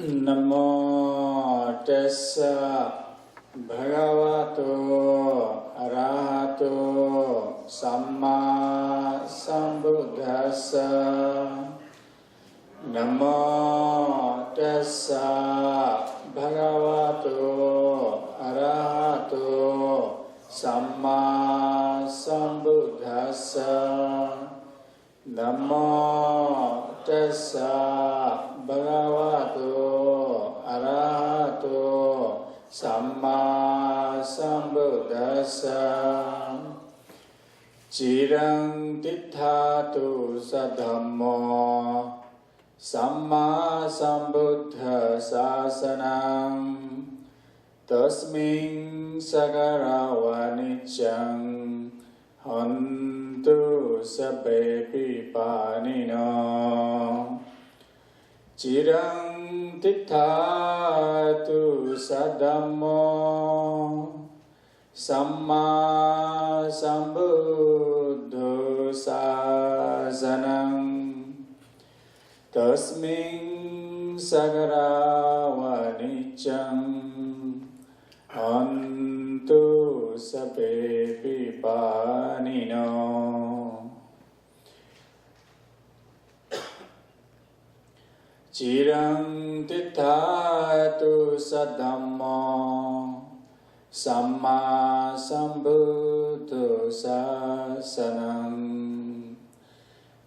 Namo tassa bhagavato arahato samma sambuddhassa. Namo tassa bhagavato arahato samma sambuddhassa. Namo tassa bhagavato arahato samma sambuddhassa. Cirang tithatu sadhammo samma sambuddha sasanam tasmin sagaravanichang hantu sabbe pipanino. Cirang tithatu sadhammo samma sambuddho sasanam tasmin sagaravanichang hantu sabbe pipanino. Cirang tithatu sadhammo samma sambuddho sasanam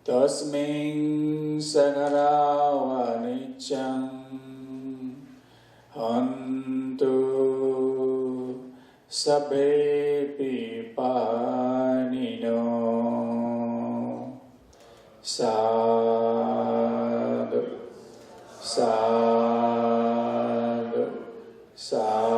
tasmin sagaravanichang hantu sabbe pipanino. Sadhu, sadhu, sadhu.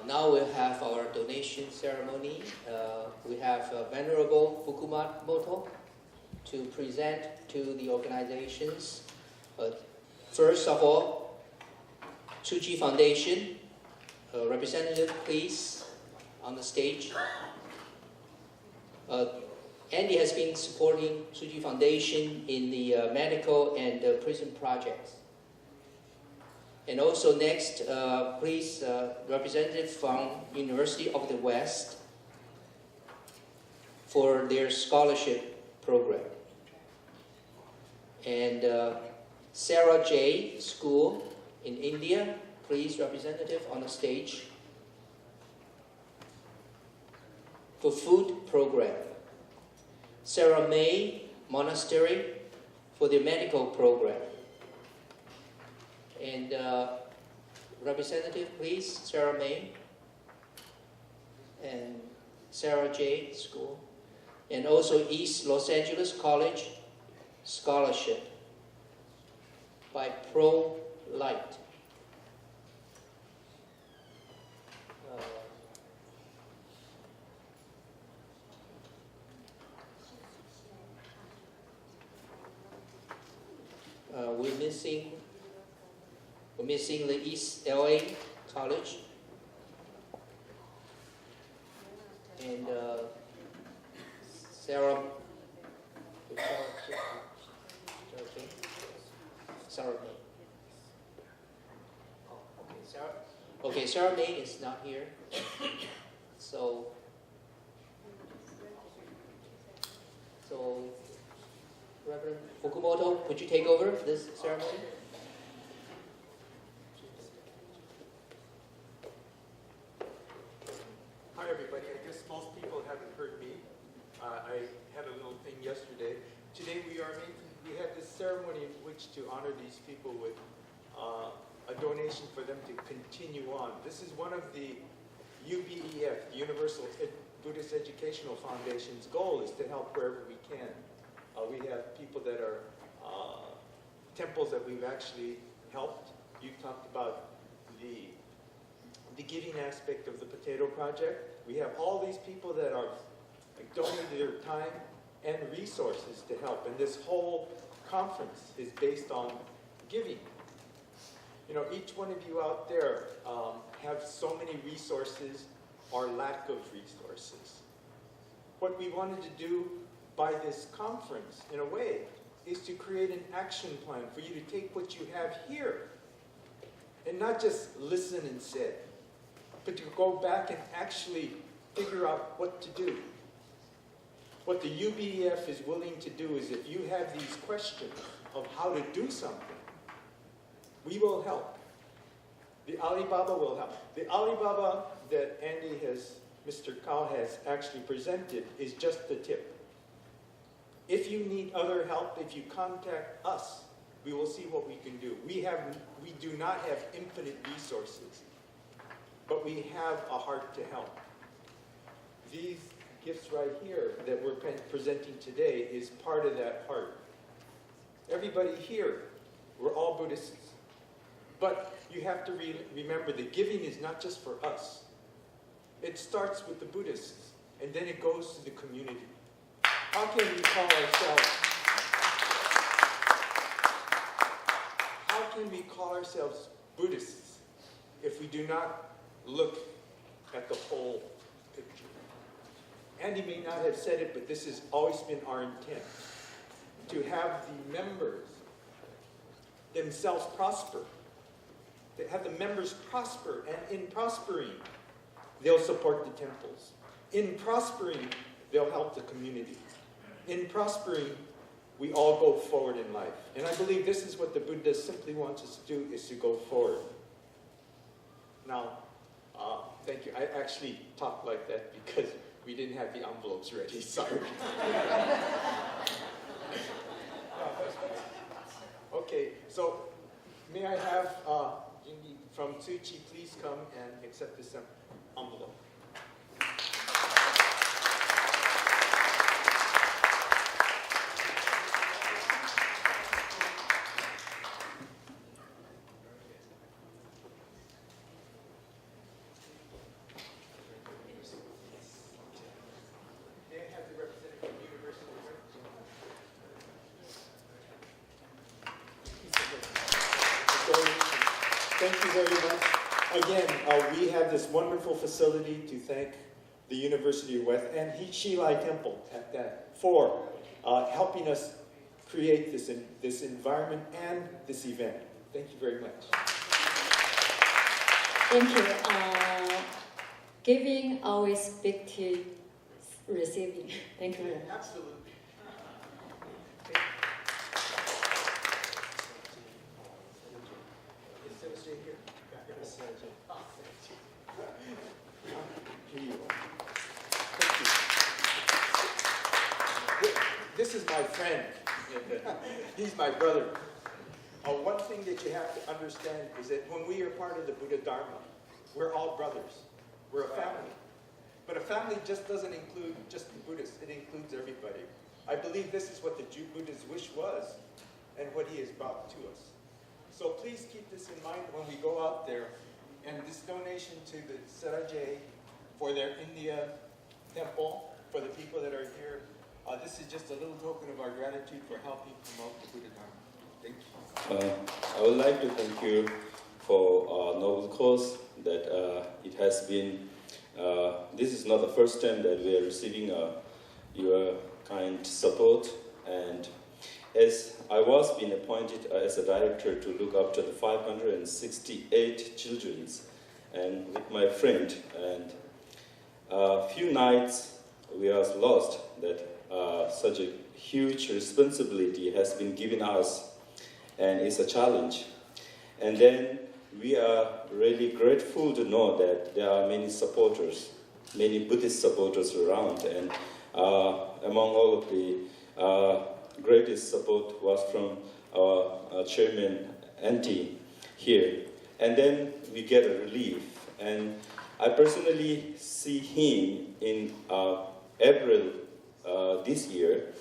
Now we'll have our donation ceremony. We have Venerable Fukumoto to present to the organizations. First of all, Tsuchi Foundation, representative, please, on the stage. Andy has been supporting Tsuchi Foundation in the medical and prison projects. And also next, please, representative from University of the West for their scholarship program. And Sarah J. School in India, please, representative on the stage for food program. Sarah May Monastery for the medical program. And representative, please, Sarah May and Sarah J. School. And also East Los Angeles College scholarship by Pro Light. We're missing the East LA College and Sarah. Sarah May. Oh, okay, Sarah. Okay, Sarah May is not here. So Reverend Fukumoto, would you take over this ceremony? Hi everybody, I guess most people haven't heard me. I had a little thing yesterday. Today we have this ceremony in which to honor these people with a donation for them to continue on. This is one of the UBEF, the Universal Buddhist Educational Foundation's goal is to help wherever we can. We have people that are temples that we've actually helped. You talked about the giving aspect of the potato project. We have all these people that are donated their time and resources to help. And this whole conference is based on giving. You know, each one of you out there have so many resources or lack of resources. What we wanted to do by this conference, in a way, is to create an action plan for you to take what you have here and not just listen and sit, but to go back and actually figure out what to do. What the UBEF is willing to do is if you have these questions of how to do something, we will help. The Alibaba will help. The Alibaba that Mr. Kao has actually presented is just the tip. If you need other help, if you contact us, we will see what we can do. We do not have infinite resources, but we have a heart to help. These gifts right here that we're presenting today is part of that heart. Everybody here, we're all Buddhists. But you have to remember the giving is not just for us. It starts with the Buddhists, and then it goes to the community. How can we call ourselves Buddhists if we do not look at the whole picture? Andy may not have said it, but this has always been our intent, to have the members themselves prosper. To have the members prosper, and in prospering, they'll support the temples. In prospering, they'll help the community. In prospering, we all go forward in life. And I believe this is what the Buddha simply wants us to do, is to go forward. Now, thank you. I actually talked like that because we didn't have the envelopes ready. Sorry. Okay, so may I have Jingi from Tsuchi please come and accept this envelope. Thank you very much. Again, we have this wonderful facility to thank the University of West and Shilai Temple at that for helping us create this environment and this event. Thank you very much. Thank you. Giving always big to receiving. Thank you. Absolutely. This is my friend. He's my brother. One thing that you have to understand is that when we are part of the Buddha Dharma, we're all brothers. We're a family. But a family just doesn't include just the Buddhists. It includes everybody. I believe this is what the Buddha's wish was and what he has brought to us. So please keep this in mind when we go out there. And this donation to the Saraje for their India temple, for the people that are here, this is just a little token of our gratitude for helping promote the Buddha Dharma. Thank you. I would like to thank you for noble cause that it has been. This is not the first time that we are receiving your kind support, and as I was being appointed as a director to look after the 568 children, and with my friend, and a few nights we are lost that such a huge responsibility has been given us, and it's a challenge. And then we are really grateful to know that there are many supporters, many Buddhist supporters around, and among all of the greatest support was from our chairman, Auntie, here. And then we get a relief. And I personally see him in April this year,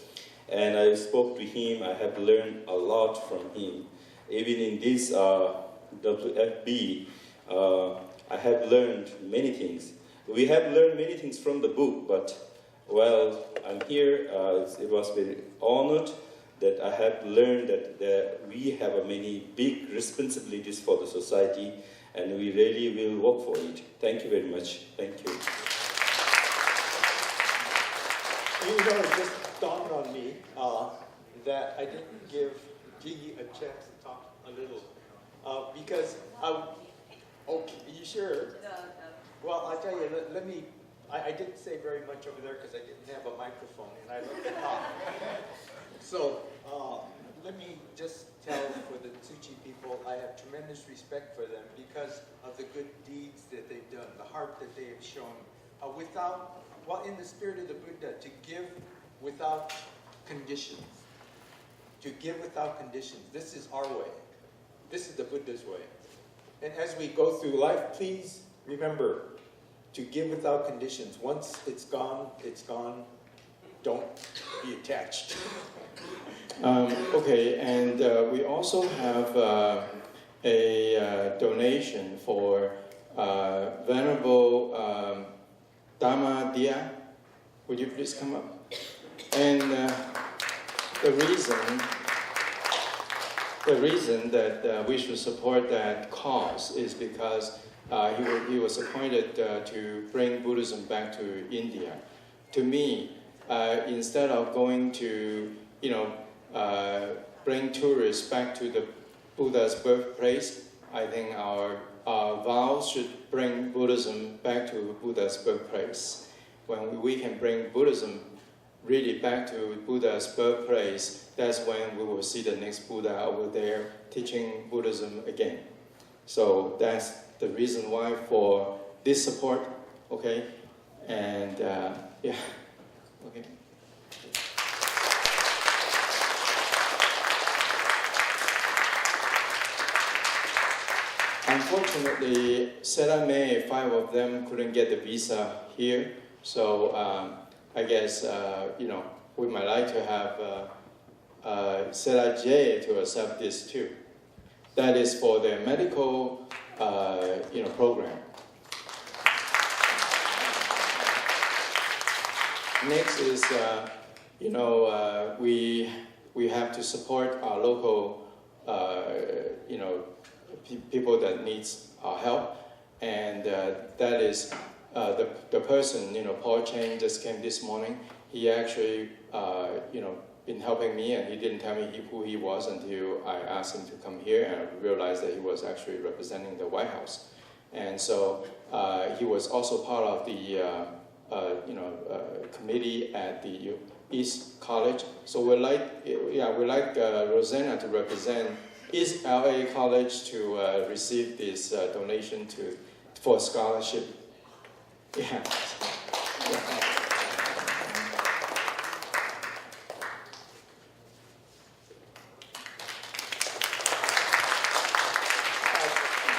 and I spoke to him. I have learned a lot from him. Even in this WFB, I have learned many things. We have learned many things from the book, but well, I'm here. It was very honored that I have learned that we have many big responsibilities for the society, and we really will work for it. Thank you very much. Thank you. You know, it just dawned on me that I didn't give Gigi a chance to talk a little. Because, okay, you sure? Well, I tell you, let me, I didn't say very much over there because I didn't have a microphone and I love to talk. So, let me just tell for the Tsuchi people, I have tremendous respect for them because of the good deeds that they've done, the heart that they have shown. In the spirit of the Buddha, to give without conditions. To give without conditions. This is our way. This is the Buddha's way. And as we go through life, please remember to give without conditions. Once it's gone, it's gone. Don't be attached. Okay, and we also have a donation for Venerable Dharma Dia. Would you please come up? And the reason that we should support that cause is because he was appointed to bring Buddhism back to India. To me, instead of going to, bring tourists back to the Buddha's birthplace, I think our vows should bring Buddhism back to Buddha's birthplace. When we can bring Buddhism really back to Buddha's birthplace, that's when we will see the next Buddha over there teaching Buddhism again. So that's the reason why for this support, okay? And yeah, okay. Unfortunately, Sarah May, 5 of them couldn't get the visa here. So I guess, we might like to have Sarah J to accept this too. That is for the medical, program. Next is, we have to support our local, people that needs our help, and that is the person, Paul Chen just came this morning. He actually, been helping me, and he didn't tell me who he was until I asked him to come here, and I realized that he was actually representing the White House. And so he was also part of the, committee at the East College. So we'd like Rosanna to represent East LA College to receive this donation for scholarship. Yeah.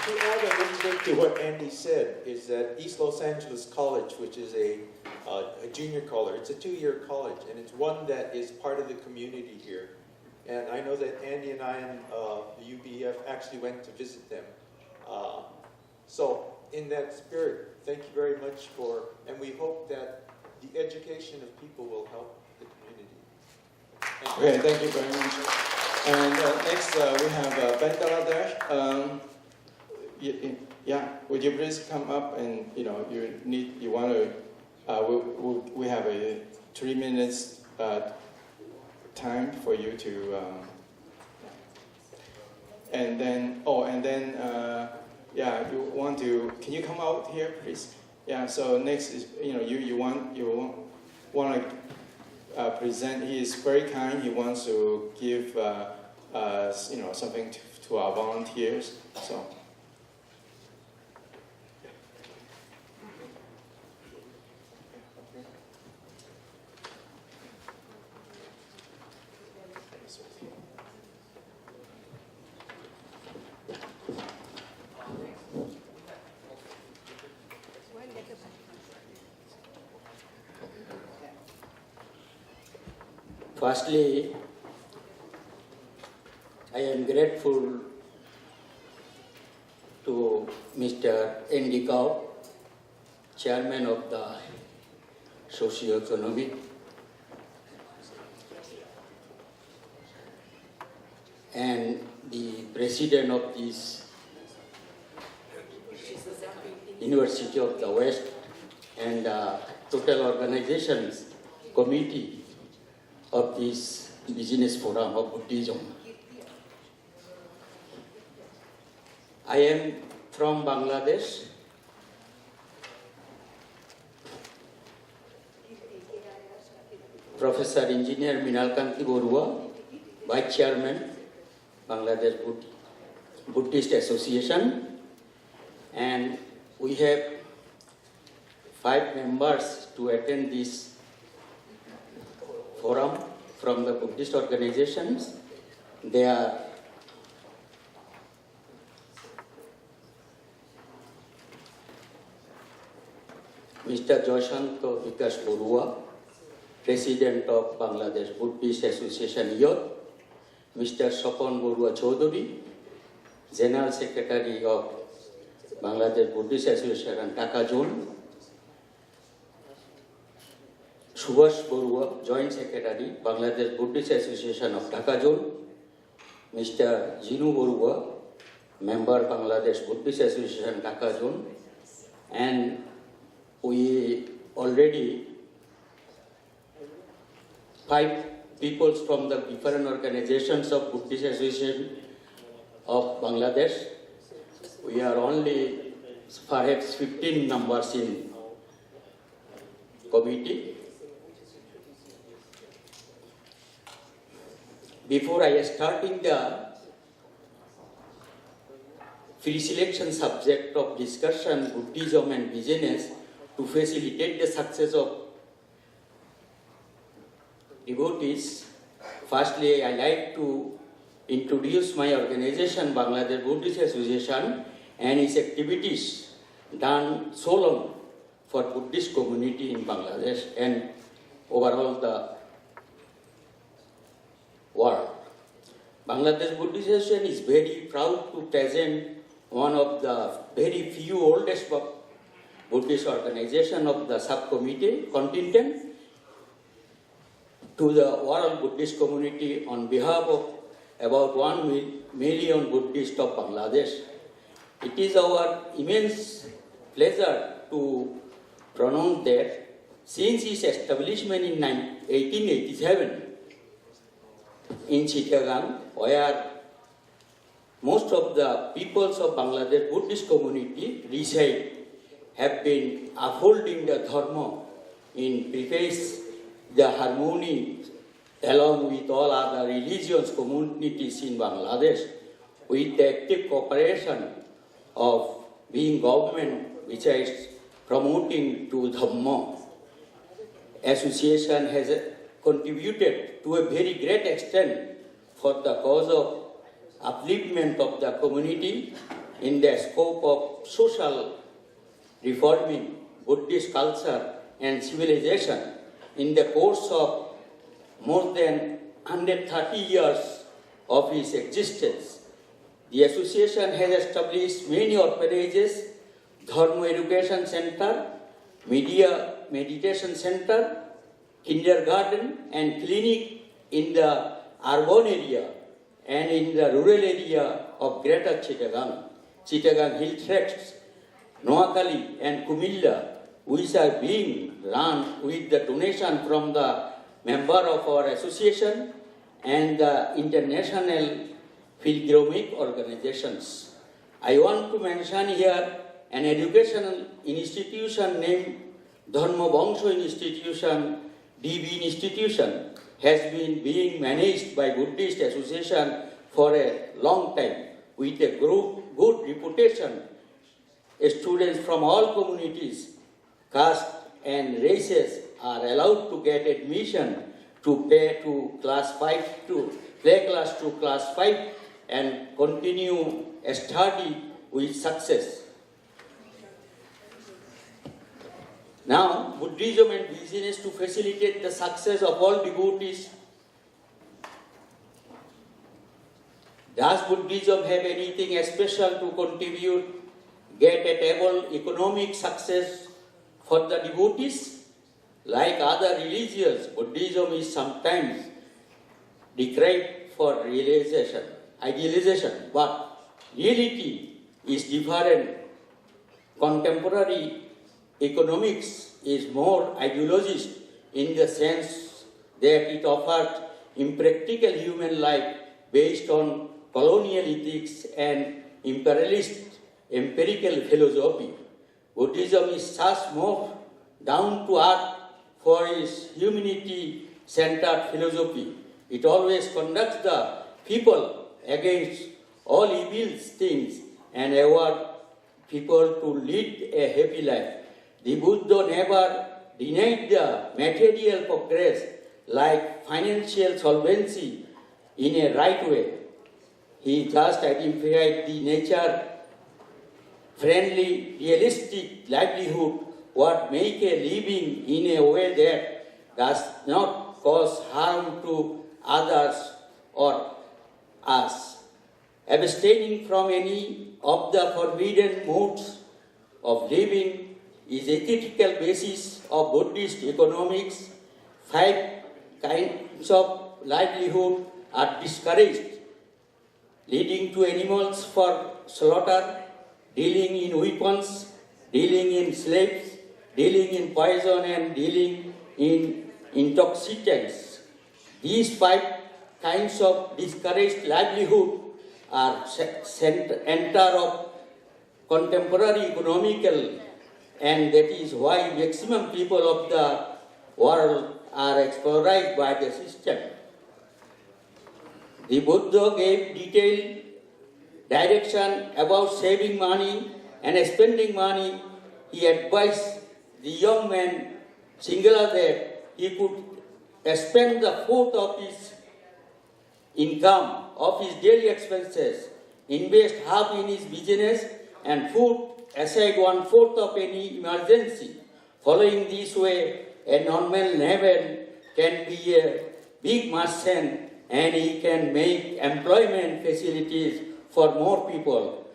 To add a little bit to what Andy said, is that East Los Angeles College, which is a junior college, it's a 2-year college, and it's one that is part of the community here. And I know that Andy and I and the UBF actually went to visit them. So in that spirit, thank you very much and we hope that the education of people will help the community. Okay, thank you very much. And next we have Bangladesh. Would you please come up and we have a 3 minutes time for you to you want to, can you come out here please? Yeah, so next is you want to present. He is very kind. He wants to give something to our volunteers. So firstly, I am grateful to Mr. Andy Gao, Chairman of the Socio-Economic and the president of this University of the West and total organizations committee of this business forum of Buddhism. I am from Bangladesh. Professor Engineer Minalkanti Borua, Vice Chairman, Bangladesh Buddhist Association, and we have 5 members to attend this forum from the Buddhist organizations. They are Mr. Joshanto Vikas Borua, President of Bangladesh Buddhist Association Youth, Mr. Sopon Borua Chaudhuri, General Secretary of Bangladesh Buddhist Association Dhaka Zone, Subhash Borua, Joint Secretary, Bangladesh Buddhist Association of Dhaka Zone, Mr. Jinu Borua, Member Bangladesh Buddhist Association Dhaka Zone, and we already 5 people from the different organizations of Buddhist Association of Bangladesh. We are only perhaps 15 numbers in committee. Before I starting the pre-selection subject of discussion, Buddhism and business, to facilitate the success of devotees, firstly I like to introduce my organization, Bangladesh Buddhist Association, and its activities done so long for Buddhist community in Bangladesh and overall the world. Bangladesh Buddhist Association is very proud to present one of the very few oldest Buddhist organization of the subcommittee contingent to the world Buddhist community on behalf of about 1 million Buddhists of Bangladesh. It is our immense pleasure to pronounce that since its establishment in 1887 in Chittagong, where most of the peoples of Bangladesh Buddhist community reside, have been upholding the dharma in preface the harmony along with all other religious communities in Bangladesh with the active cooperation of being government which is promoting to Dhamma. Association has contributed to a very great extent for the cause of upliftment of the community in the scope of social reforming Buddhist culture and civilization. In the course of more than 130 years of its existence, the association has established many orphanages, Dharma Education Center, Media Meditation Center, kindergarten and clinic in the urban area and in the rural area of Greater Chittagong, Chittagong Hill Tracts, Noakhali and Kumilla, which are being run with the donation from the member of our association and the international pilgrimage organizations. I want to mention here an educational institution named Dharma Bangsho Institution, DB Institution, has been being managed by Buddhist Association for a long time with a good reputation. Students from all communities, caste and races are allowed to get admission to play class to class 5 and continue study with success. Now, Buddhism and business to facilitate the success of all devotees. Does Buddhism have anything special to contribute, get a table economic success for the devotees? Like other religions, Buddhism is sometimes decried for realization. idealization, but reality is different. Contemporary economics is more ideologist in the sense that it offers impractical human life based on colonial ethics and imperialist empirical philosophy. Buddhism is such more down to earth for its humanity-centered philosophy. It always conducts the people against all evil things and award people to lead a happy life. The Buddha never denied the material progress like financial solvency in a right way. He just identified the nature-friendly, realistic livelihood what make a living in a way that does not cause harm to others or us. Abstaining from any of the forbidden modes of living is a critical basis of Buddhist economics. 5 kinds of livelihood are discouraged: leading to animals for slaughter, dealing in weapons, dealing in slaves, dealing in poison, and dealing in intoxicants. These 5 kinds of discouraged livelihood are center of contemporary economical, and that is why maximum people of the world are exploited by the system. The Buddha gave detailed direction about saving money and spending money. He advised the young man singular that he could spend the fourth of his income of his daily expenses, invest half in his business, and put aside 1/4 of any emergency. Following this way, a normal neighbor can be a big merchant and he can make employment facilities for more people.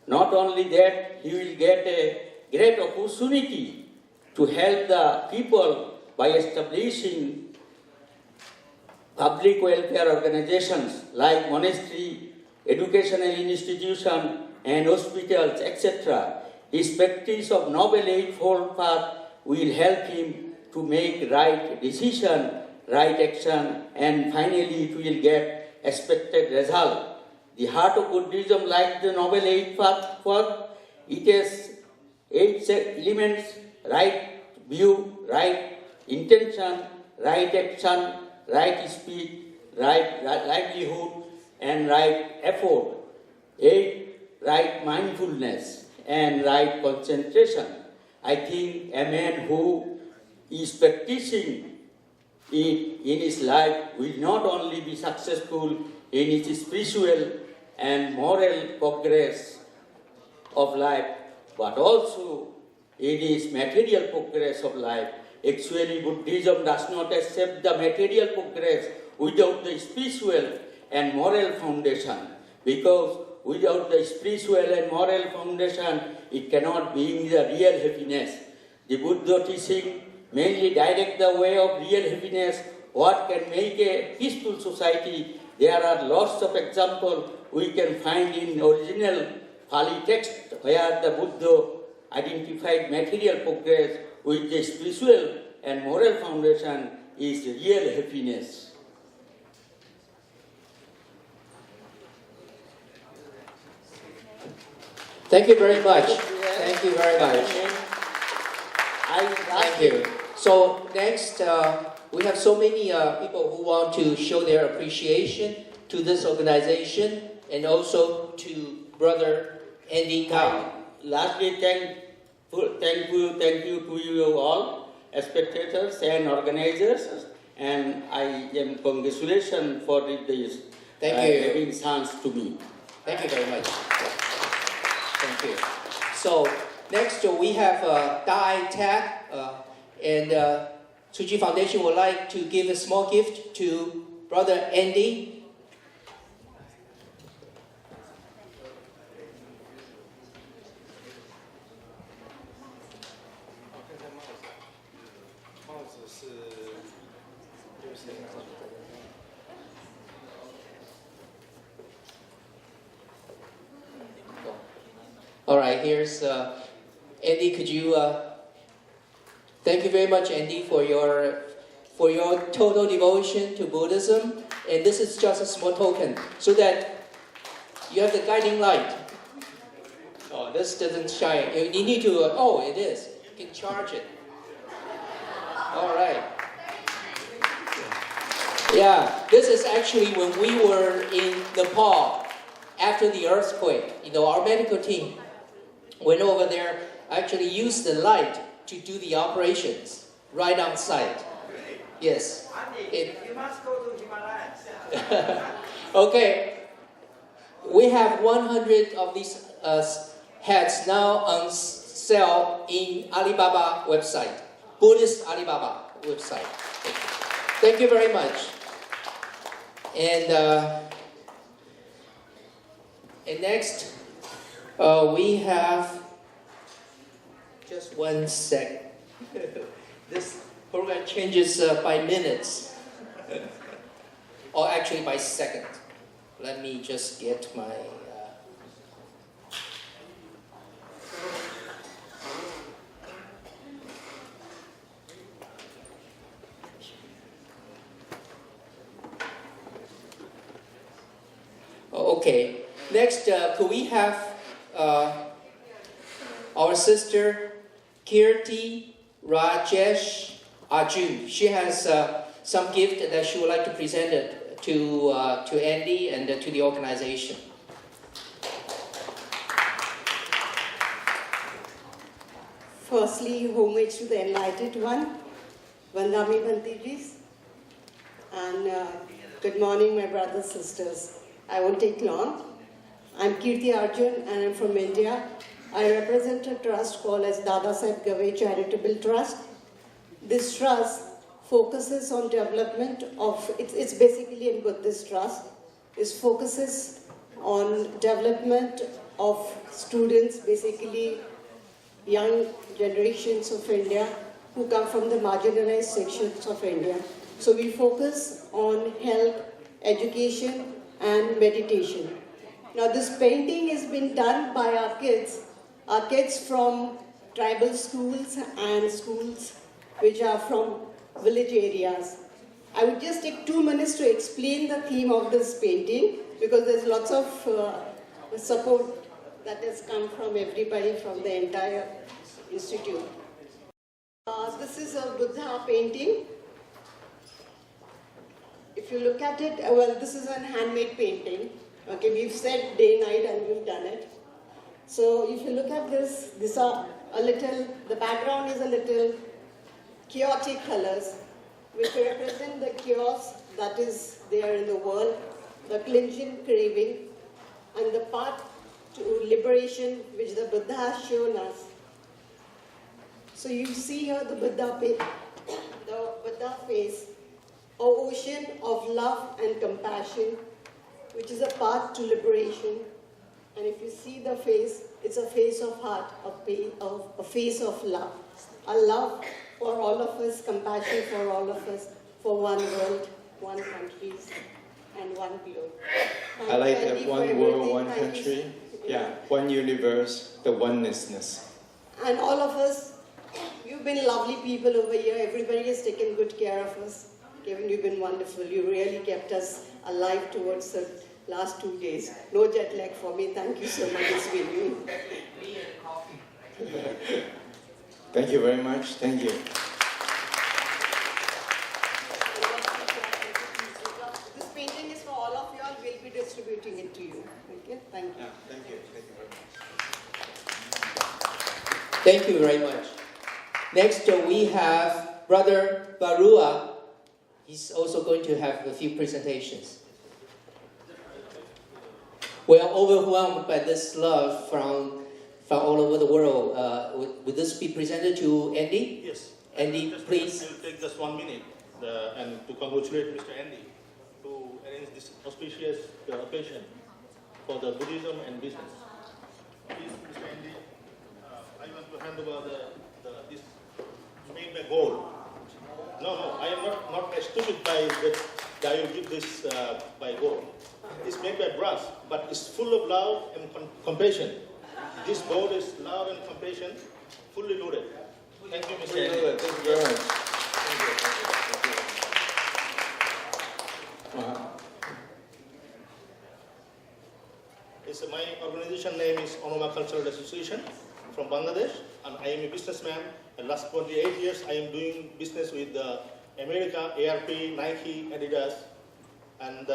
Not only that, he will get a great opportunity to help the people by establishing public welfare organizations like monastery, educational institution, and hospitals, etc. His practice of Noble Eightfold Path will help him to make right decision, right action, and finally it will get expected result. The heart of Buddhism, like the Noble Eightfold Path, it has 8 elements: right view, right intention, right action, right speech, right livelihood, and right effort. 8, right mindfulness, and right concentration. I think a man who is practicing it in his life will not only be successful in his spiritual and moral progress of life, but also in his material progress of life. Actually, Buddhism does not accept the material progress without the spiritual and moral foundation, because without the spiritual and moral foundation, it cannot bring the real happiness. The Buddha teaching mainly direct the way of real happiness, what can make a peaceful society. There are lots of examples we can find in original Pali text where the Buddha identified material progress with the spiritual and moral foundation is real happiness. Thank you very much. Thank you very much. Thank you. So next, we have so many people who want to show their appreciation to this organization and also to Brother Andy Cao. Lastly, thank you to you all, spectators and organizers, and I am congratulations for this giving chance to me. Thank you very much. Thank you. So next we have Dai Tak, and Tzu Chi Foundation would like to give a small gift to Brother Andy. All right, here's Andy. Could you? Thank you very much, Andy, for your total devotion to Buddhism. And this is just a small token, so that you have the guiding light. Oh, this doesn't shine. You need to. Oh, it is. You can charge it. All right. Yeah, this is actually when we were in Nepal after the earthquake. Our medical team went over there, actually used the light to do the operations right on site. Yes. You must go to Himalayas. Okay. We have 100 of these hats now on sale in Alibaba website, Buddhist Alibaba website. Thank you very much. And next, we have just 1 sec. This program changes by minutes, or actually by second. Let me just get my. Okay. Next, could we have our sister Kirti Rajesh Arjun? She has some gift that she would like to present it to Andy and to the organization. Firstly, homage to the Enlightened One, Vandami Bantijis, and good morning, my brothers and sisters. I won't take long. I'm Kirti Arjun and I'm from India. I represent a trust called as Dada Saheb Gave Charitable Trust. This trust focuses on development of, it's basically a Buddhist trust. It focuses on development of students, basically young generations of India who come from the marginalized sections of India. So we focus on health, education, and meditation. Now this painting has been done by our kids from tribal schools and schools which are from village areas. I would just take 2 minutes to explain the theme of this painting because there's lots of support that has come from everybody from the entire institute. This is a Buddha painting. If you look at it, well, this is a handmade painting. Okay, we've said day, night, and we've done it. So if you look at this, these are the background is a little chaotic colors, which represent the chaos that is there in the world, the cleansing craving, and the path to liberation which the Buddha has shown us. So you see here the Buddha face, an ocean of love and compassion, which is a path to liberation. And if you see the face, it's a face of heart, a face of love. A love for all of us, compassion for all of us, for one world, one country, and one globe. I like that one world, one country. Yeah, one universe, the onenessness. And all of us, you've been lovely people over here. Everybody has taken good care of us. Kevin, you've been wonderful. You really kept us alive towards the last 2 days. No jet lag for me. Thank you so much. It's been you. Thank you very much. Thank you. This painting is for all of you all. We'll be distributing it to you. Okay? Thank you. Yeah, thank you. Thank you very much. Thank you very much. Next, we have Brother Barua. He's also going to have a few presentations. We are overwhelmed by this love from all over the world. Would this be presented to Andy? Yes. Andy, please. I'll take just 1 minute and to congratulate Mr. Andy to arrange this auspicious occasion for the Buddhism and business. Please, Mr. Andy, I want to hand over this made by gold. No, I am not stupid by that I will give this by gold. It's made by brass, but it's full of love and compassion. This board is love and compassion, fully loaded. Thank you, Mr. Thank Andy. you very much. My organization name is Onoma Cultural Association from Bangladesh, and I am a businessman. And last 28 years, I am doing business with America, ARP, Nike, Adidas, and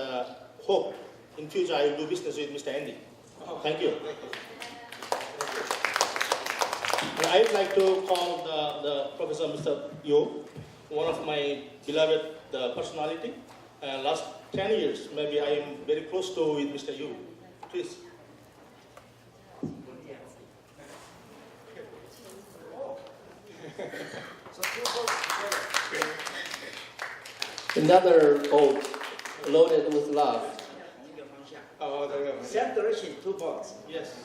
hope in future I will do business with Mr. Andy. Thank you. And I would like to call the Professor Mr. Yo, one of my beloved personality. Last 10 years, maybe I am very close to with Mr. Yo. Please. Another boat loaded with love. Same direction, 2 boats. Yes.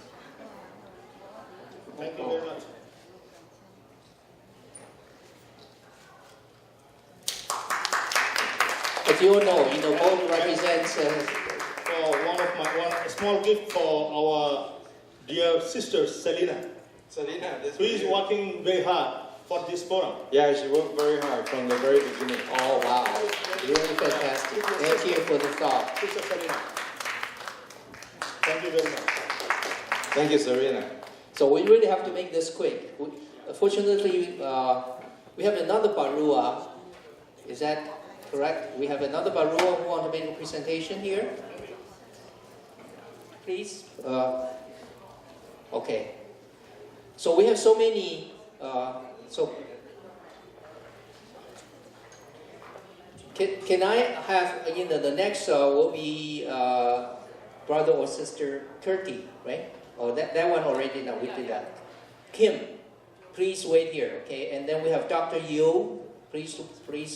Thank you very much. As you all know, boat represents. A small gift for our dear sister Selena, who is working very hard for this forum. Yeah, she worked very hard from the very beginning. Oh wow, really fantastic. Thank you for the thought. Sister Selena. Thank you very much. Thank you, Serena. So we really have to make this quick. Fortunately, we have another Barua. Is that correct? We have another Barua who want to make a presentation here. Please. Okay. So we have so many. Can I have the next will be brother or sister Curti, right? Oh, that one already. Now we did that. Kim, please wait here, okay? And then we have Dr. Yu. Please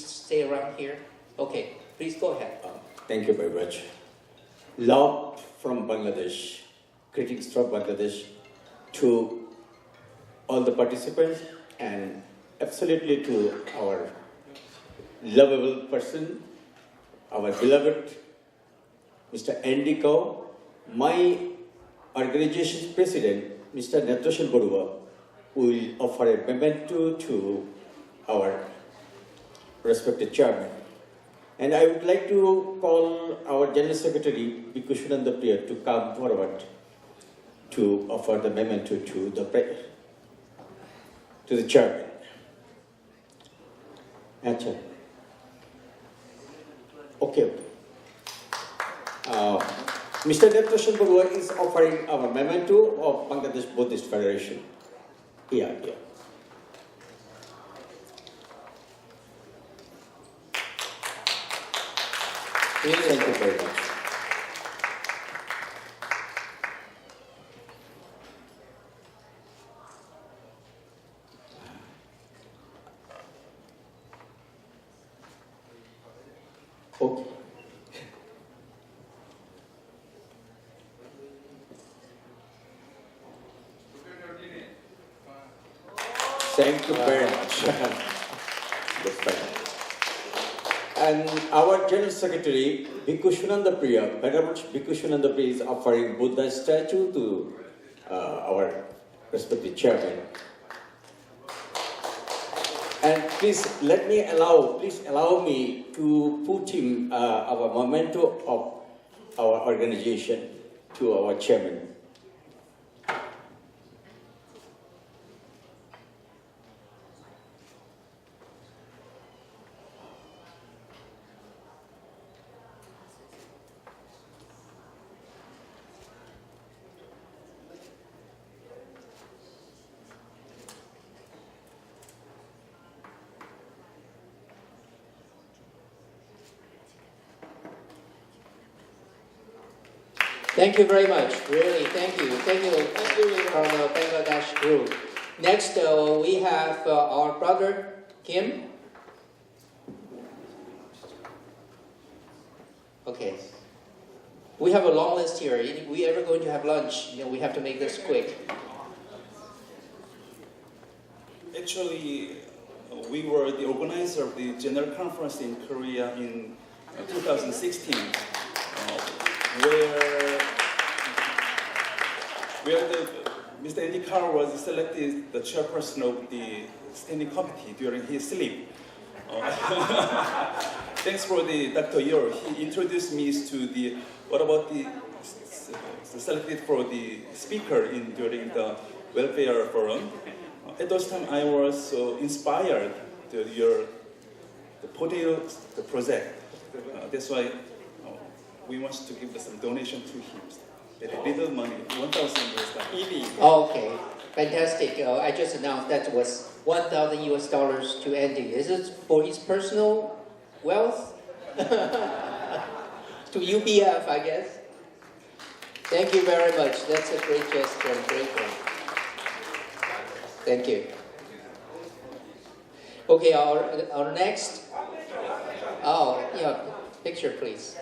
stay around here. Okay, please go ahead. Thank you very much. Love from Bangladesh, greetings from Bangladesh to all the participants and absolutely to our lovable person, our beloved Mr. Andy Cow, my organization's president, Mr. Netroshan Borua, will offer a memento to our respected chairman. And I would like to call our General Secretary, Bhikkhu Priya, to come forward to offer the memento to the chairman. Achha. Okay. Mr. Netroshan Borua is offering our memento of Bangladesh Buddhist Federation. Yeah. Thank you very much. Okay. Thank you very much. That's fine. And our General Secretary, Bhikkhu Priya, Venerable Bhikkhu Priya is offering Buddha statue to our respected chairman. And please allow me to put him our memento of our organization to our chairman. Thank you very much. Really, thank you. Thank you from the Bangladesh group. Next, we have our brother, Kim. Okay. We have a long list here. If we ever going to have lunch, we have to make this quick. Actually, we were the organizer of the General Conference in Korea in 2016, where Mr. Andy Carr was selected the chairperson of the standing committee during his sleep. Thanks for the Dr. Yor. He introduced me to the, what about the selected for the speaker during the welfare forum. At those time, I was so inspired to the project. That's why we want to give some donation to him. Very little money, 1,000 US dollars. Okay, fantastic. I just announced that was 1,000 US dollars to Andy. Is it for his personal wealth? To UBF, I guess. Thank you very much. That's a great gesture and great one. Thank you. Okay, our next. Oh, yeah, picture, please.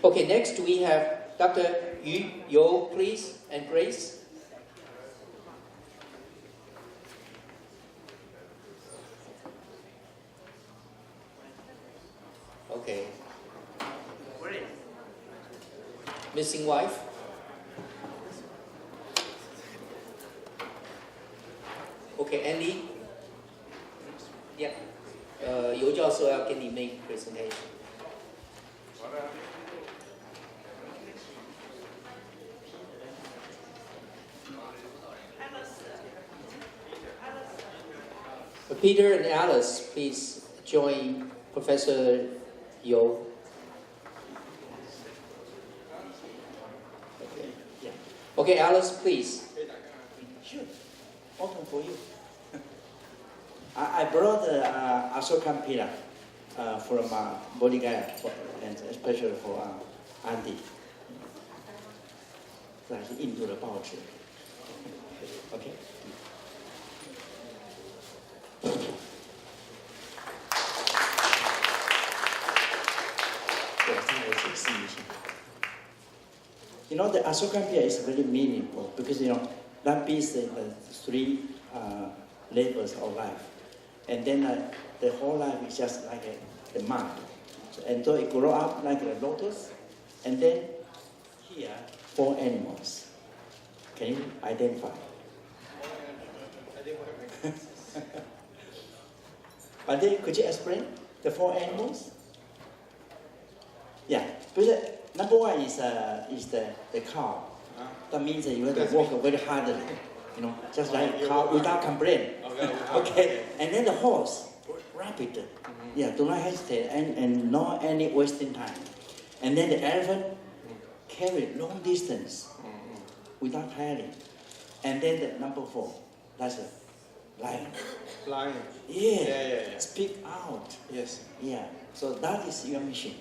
Okay, next we have Dr. Yu Yo, please, and Grace. Okay. Missing wife? Okay, Andy? Yeah. 尤教授要跟你 make presentation. Peter and Alice, please join Professor Yo. Okay, yeah. Okay, Alice, please. Sure. Open for you. I brought Ashokan pillar from Bodigaya, and especially for Andy. 这还是印度的报纸。OK。You know, the Ashokan pillar is very meaningful because, you know, that piece is the three levels of life. And then the whole life is just like the mud. And so it grows up like a lotus. And then here, 4 animals. Can you identify? But then, could you explain the 4 animals? Yeah, because number 1 is the cow. That means that you have to work very hard, you know, just like a cow without complaint. Okay. And then the horse, rapid. Yeah, do not hesitate and not any wasting time. And then the elephant, carry long distance without tiring. And then the number 4, that's a lion. Lion. Yeah. Speak out. Yes. Yeah. So that is your mission.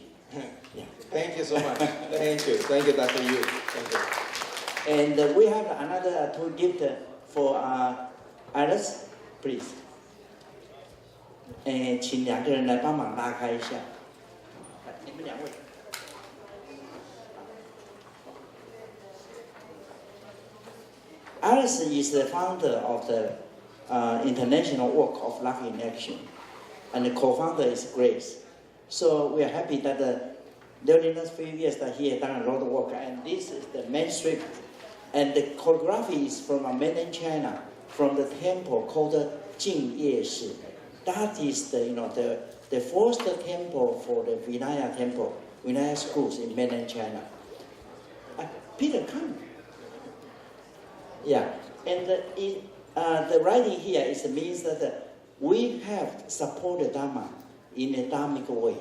Yeah. Thank you so much. Thank you, Dr. Yu. Thank you. And we have another 2 gifts for Alice, please. 请2个人来帮忙拉开一下。你们2位。Alice is the founder of the international work of Life in Action, and the co-founder is Grace. So we are happy that during the last few years that he has done a lot of work, and this is the main street. And the choreography is from mainland China, from the temple called Jingye Shi. That is the first temple for the Vinaya temple, Vinaya schools in mainland China. Peter, come. Yeah, and the writing here means that we have supported Dharma in a Dharmic way,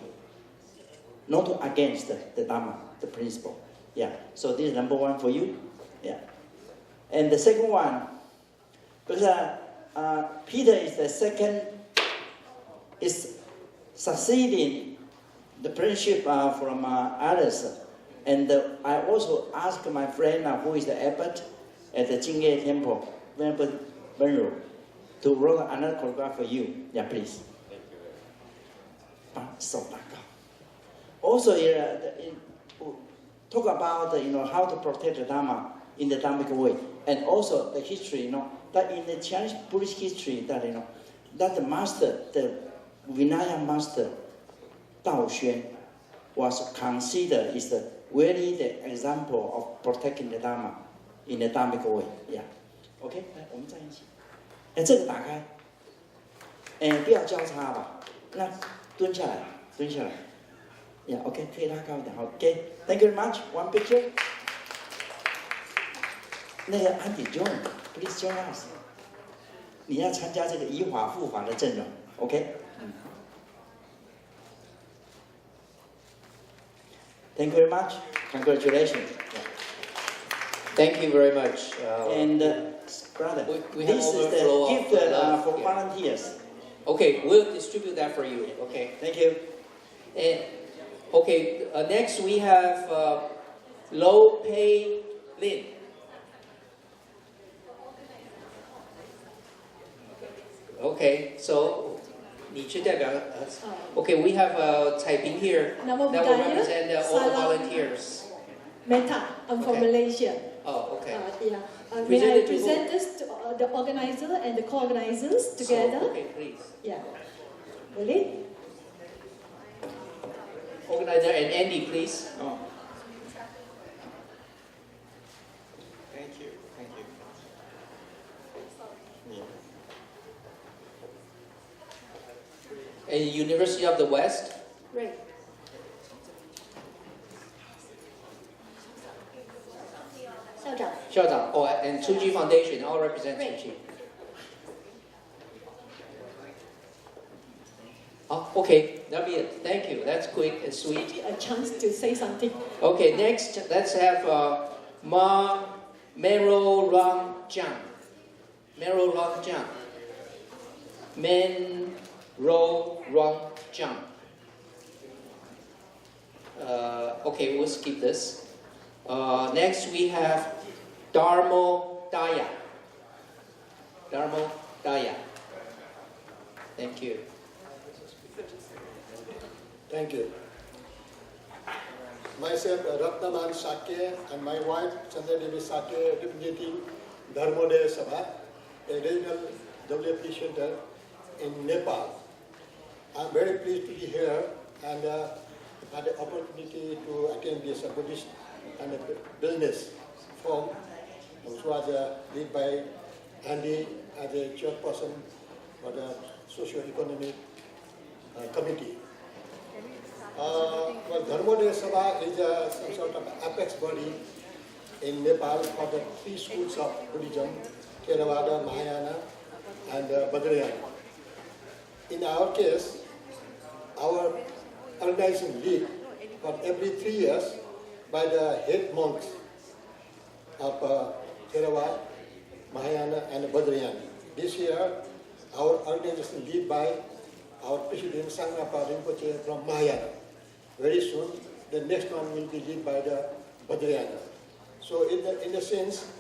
not against the Dharma, the principle. Yeah, so this is number 1 for you. Yeah, and the second one, because Peter is the second, is succeeding the friendship from Alice, and I also asked my friend who is the abbot at the Jingye Temple, Venerable Benro, to write another choreograph for you. Yeah, please. Also, talk about how to protect the Dharma in the Dharmic way, and also the history. that in the Chinese Buddhist history, that that the master, the Vinaya master, Dao Xuan, was considered is the example of protecting the Dharma in the Dharmic way. Yeah. OK， 来，我们站一起。这个打开，不要交叉吧。那蹲下来，蹲下来。Yeah, OK， 可以拉高一点。好 ，OK，Thank you very much. One picture. 那个安迪 John，please join us。你要参加这个以法护法的阵容 ，OK？ Thank you very much. Congratulations. Thank you very much. And brother, we have this is the overflow gift for volunteers. Okay, we'll distribute that for you. Okay. Thank you. And okay, next we have Lo Pei Lin. Okay, so 你去代表Okay, we have Cai Ping here that will represent all the volunteers. Meta, I'm from Malaysia. Oh, okay. Yeah. May I present this to the organizer and the co-organizers together? So, okay, please. Yeah. Ready? Organizer and Andy, please. Oh. Thank you. Thank you. And University of the West. Right. Xiaozhang. Oh, and Tsuji Foundation, all represent Tsuji. Oh, okay, that'll be it. Thank you. That's quick and sweet. A chance to say something. Okay, next, let's have Mero Rang Jiang. Mero Rang Jiang. Mero Rang Jiang. Okay, we'll skip this. Next, we have Dharmo Daya. Dharmo Daya. Thank you. Thank you. Myself, Ratnaman Sakya, and my wife, Chandradevi Sakya, representing Dharmodaya Sabha, a regional WFP center in Nepal. I'm very pleased to be here and had the opportunity to attend this Buddhist and a business forum, which was led by Andy as a chairperson for the socio-economic committee. Well, Dharmodaya Sabha is some sort of apex body in Nepal for the three schools of Buddhism, Theravada, Mahayana, and Vajrayana. In our case, our organizing lead for every 3 years by the head monks of Theravada, Mahayana, and Vajrayana. This year, our organization lead by our President Sangrapa Rinpoche from Mahayana. Very soon, the next one will be led by the Vajrayana. So in the sense,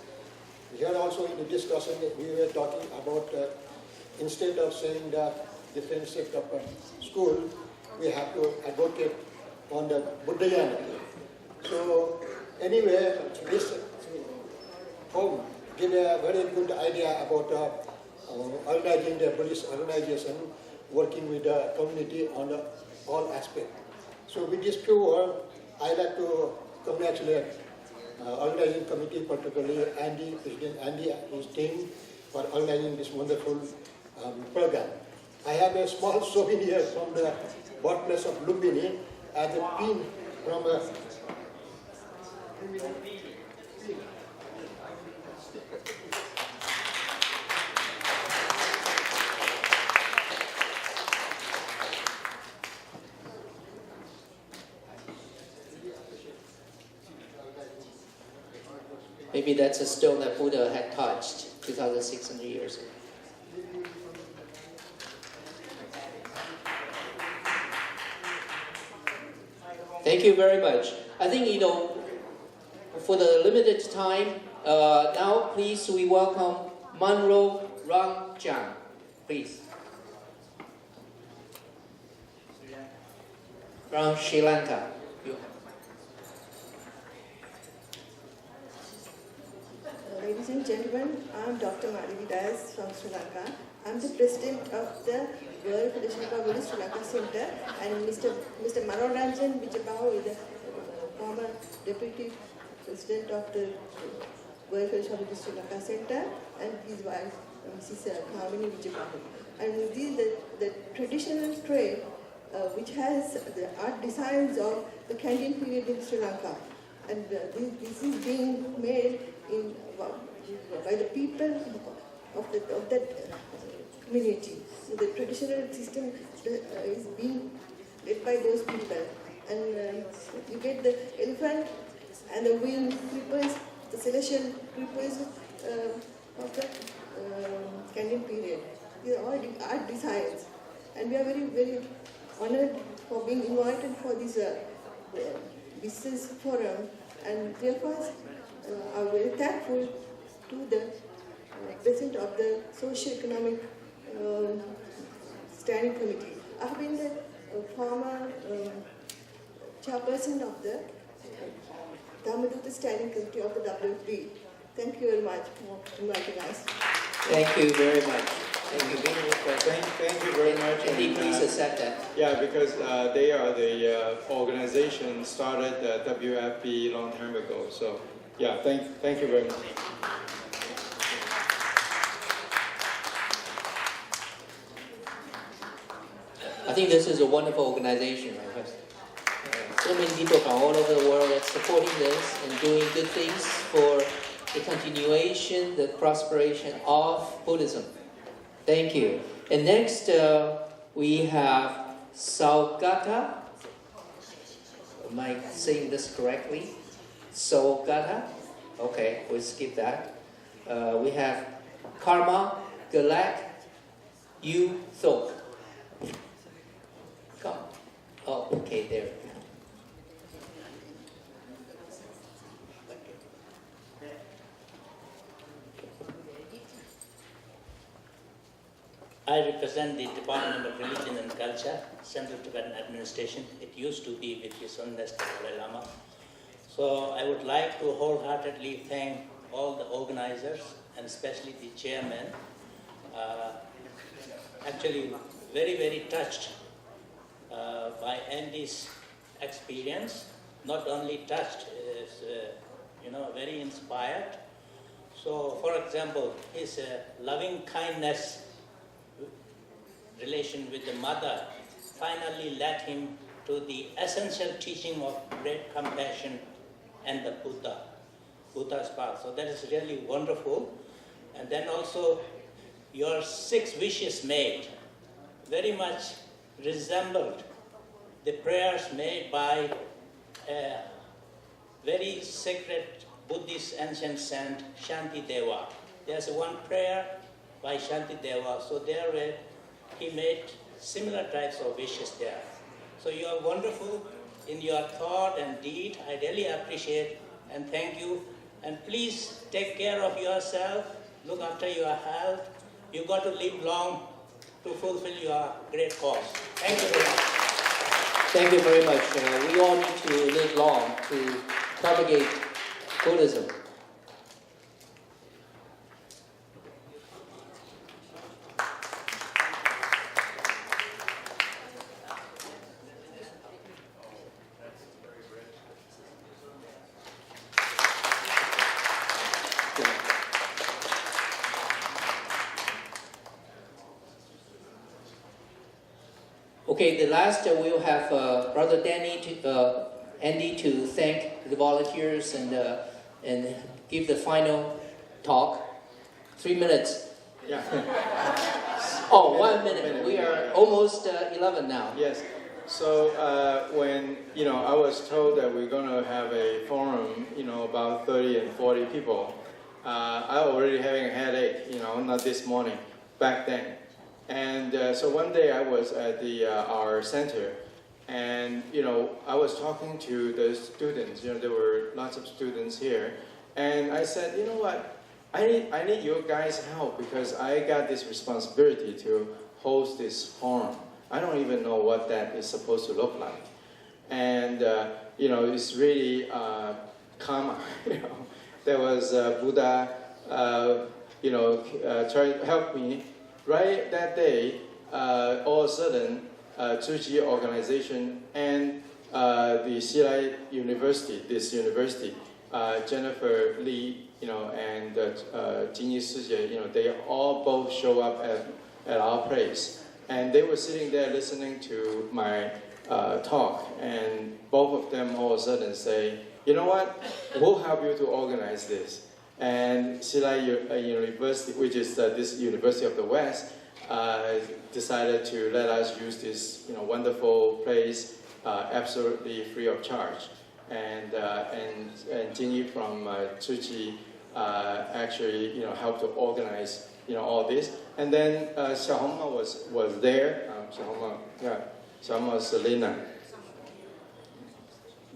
here also in the discussion, we were talking about instead of saying the different sect of school, we have to advocate on the Buddhayana. So anyway, this home gave a very good idea about organizing the Buddhist organization, working with the community on all aspects. So with this few words, I'd like to congratulate organizing committee, particularly Andy, President Andy and his team for organizing this wonderful program. I have a small souvenir from the birthplace of Lumbini as a pin from a Maybe that's a stone that Buddha had touched 2,600 years ago. Thank you very much. I think, for the limited time, now please we welcome Manro Rangjiang, please. From Sri Lanka. Ladies and gentlemen, I'm Dr. Dr. Madhavi Das from Sri Lanka. I'm the president of the World Federation of Buddhist Sri Lanka Center, and Mr. Manoranjan Vijayabahu is the former deputy president of the World Federation of Buddhist Sri Lanka Center, and his wife, Mrs. Kamini Vijayabahu. And these the traditional trade which has the art designs of the Kandyan period in Sri Lanka. And this is being made in by the people of that community. So the traditional system is being led by those people. And you get the elephant and the wing creepers, the celestial creepers of the Kandyan period. These are all art designs. And we are very, very honored for being invited for this business forum. And therefore, are very thankful to the president of the Socio-Economic Standing Committee. I have been the former chairperson of the Dhammadutta Standing Committee of the WFB. Thank you very much for inviting us. Thank you very much. Thank you. Thank you very much. And please accept that. Yeah, because they are the organization started WFP long time ago. So yeah, thank you very much. I think this is a wonderful organization, right? So many people from all over the world that's supporting this and doing good things for the continuation, the prosperation of Buddhism. Thank you. And next, we have Saugata. Am I saying this correctly? Saugata. Okay, we'll skip that. We have Karma Galak Yu Thok. Come. Oh, okay, there. I represent the Department of Religion and Culture, Central Tibetan Administration. It used to be with His Holiness the Dalai Lama. So I would like to wholeheartedly thank all the organizers and especially the chairman. Actually, very, very touched by Andy's experience. Not only touched, is very inspired. So, for example, his loving kindness relation with the mother finally led him to the essential teaching of great compassion and the Buddha's path. So that is really wonderful. And then also your 6 wishes made very much resembled the prayers made by a very sacred Buddhist ancient saint Shantideva. There's one prayer by Shantideva. So there he made similar types of wishes there. So you are wonderful in your thought and deed. I really appreciate and thank you. And please take care of yourself, look after your health. You've got to live long to fulfill your great cause. Thank you very much. Thank you very much. We all need to live long to propagate Buddhism. Okay, the last we'll have Brother Andy to thank the volunteers and give the final talk. 3 minutes. Yeah. Oh, 1 minute. We are almost 11 now. Yes. So when I was told that we're going to have a forum, about 30 and 40 people, I already having a headache, not this morning, back then. And so one day I was at our center, and I was talking to the students. There were lots of students here, and I said, you know what? I need your guys' help because I got this responsibility to host this forum. I don't even know what that is supposed to look like, and it's really karma. There was Buddha. try to help me. Right that day, all of a sudden, Tzu Chi organization and the Xilai University, this university, Jennifer Lee, and Jingyi Sijie, they all both show up at our place. And they were sitting there listening to my talk, and both of them all of a sudden say, you know what, we'll help you to organize this. And Xilai University, which is this University of the West, decided to let us use this wonderful place absolutely free of charge. And Jingyi from Tzu Chi actually helped to organize all this. And then Xiaohongma was there. Xiaohongma Selena.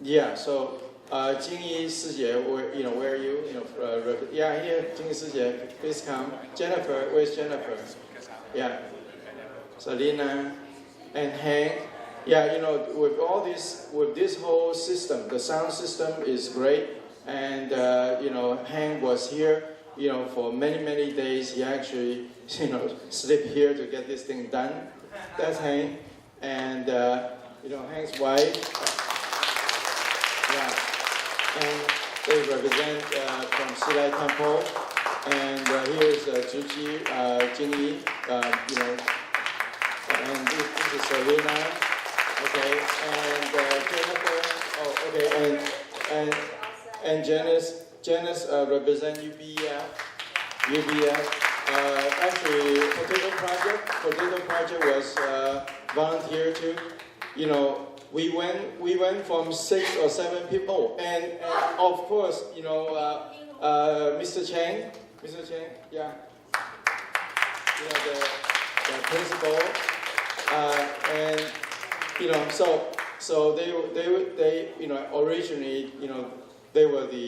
Yeah. So Jingyi Sijie, where are you? Yeah, here. Jingyi Sijie, please come. Jennifer, where's Jennifer? Yeah. Selena and Hank. Yeah, with all this, with this whole system, the sound system is great. And Hank was here. For many days, he actually, slept here to get this thing done. That's Hank, and Hank's wife. Yeah, and they represent from Xilai Temple, and here's Tzu Chi, Jingyi, and this is Serena. Okay, and Jennifer. Oh, okay, and Janice represent UBF. Actually, Potato Project was volunteer too. We went from 6 or 7 people, and of course, Mr. Chang, yeah, the principal, and so they originally they were the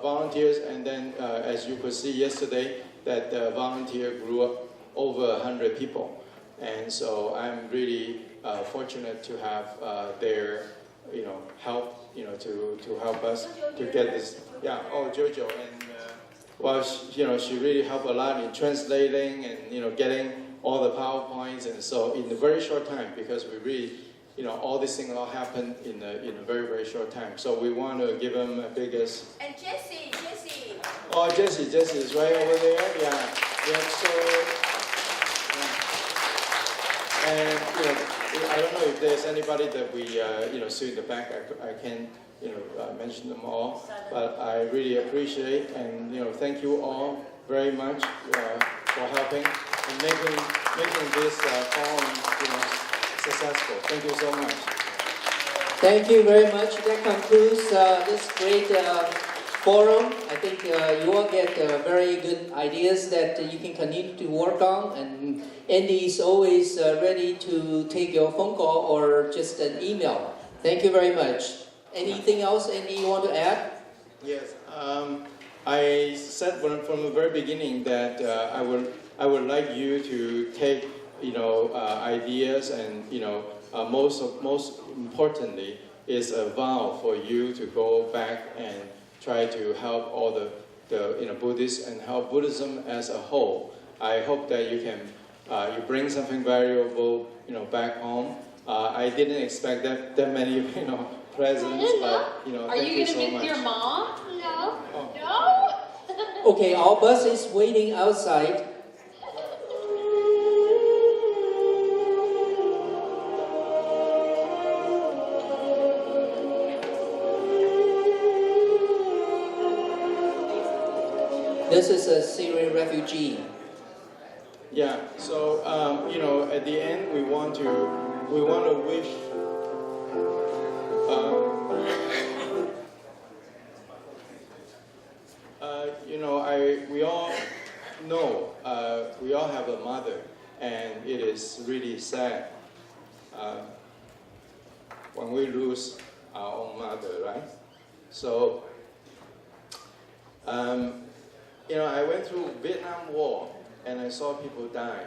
volunteers, and then as you could see yesterday, that the volunteer grew up over 100 people, and so I'm really fortunate to have their help to help us to get this. Yeah. Oh, Jojo, and she really helped a lot in translating and getting all the PowerPoints, and so in a very short time, because we really all these things all happened in a very short time. So we want to give them a biggest. And Jesse. Oh, Jesse is right over there. Yeah. So, and I don't know if there's anybody that we see in the back. I can't mention them all, but I really appreciate and thank you all very much for helping and making this forum successful. Thank you so much. Thank you very much. That concludes this great forum. I think you all get very good ideas that you can continue to work on. And Andy is always ready to take your phone call or just an email. Thank you very much. Anything else, Andy, you want to add? Yes. I said from the very beginning that I would like you to take ideas, and most importantly is a vow for you to go back and try to help all the Buddhists and help Buddhism as a whole. I hope that you can you bring something valuable back home. I didn't expect that many presents, but Are thank you so gonna much. miss your mom? No. Oh. No. Okay, our bus is waiting outside. This is a Syrian refugee. Yeah. So at the end, we want to wish. We all know we all have a mother, and it is really sad when we lose our own mother, right? So. I went through Vietnam War, and I saw people die,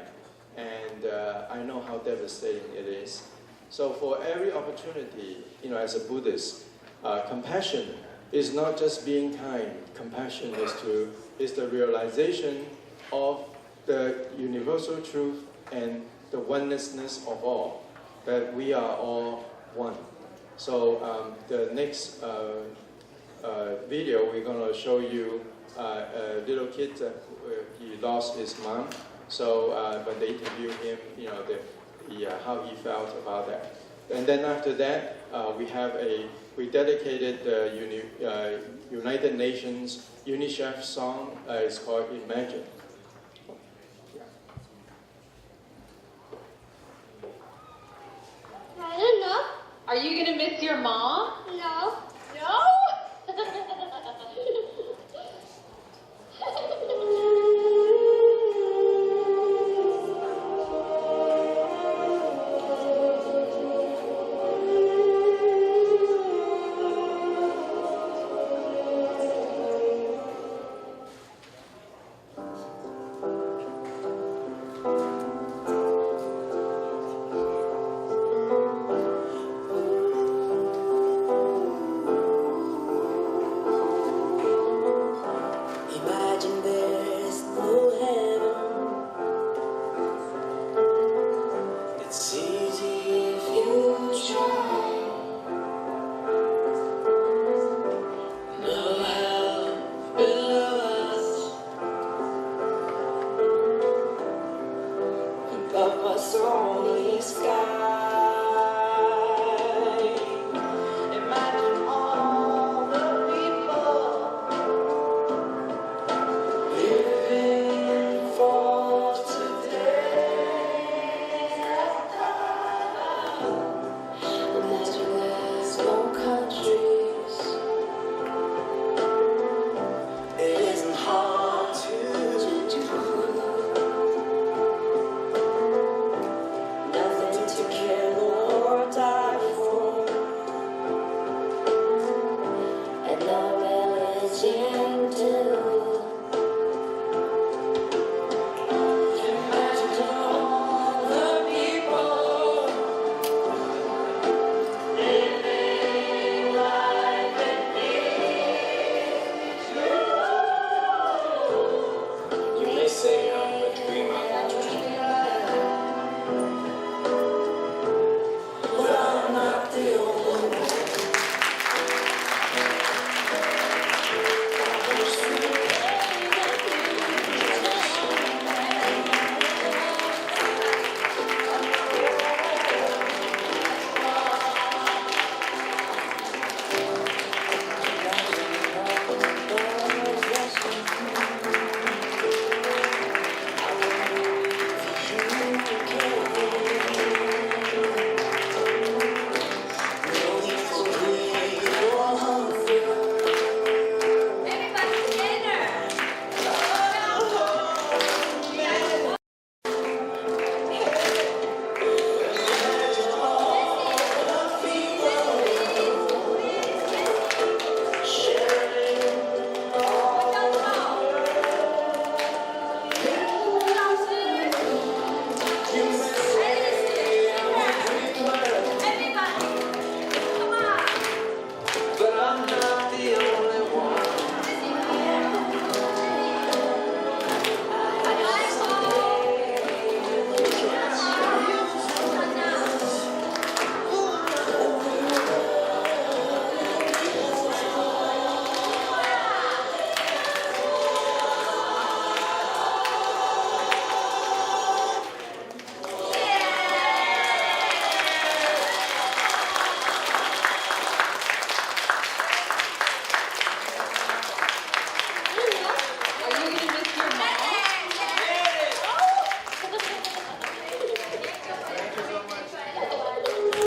and I know how devastating it is. So for every opportunity, as a Buddhist, compassion is not just being kind. Compassion is the realization of the universal truth and the onenessness of all, that we are all one. So the next video, we're going to show you a little kid. He lost his mom. So when they interviewed him, how he felt about that. And then after that, we dedicated the United Nations UNICEF song. It's called Imagine. I don't know. Are you going to miss your mom? No. No? Imagine there's no heaven. It's easy if you try. No hell below us. Above us only sky.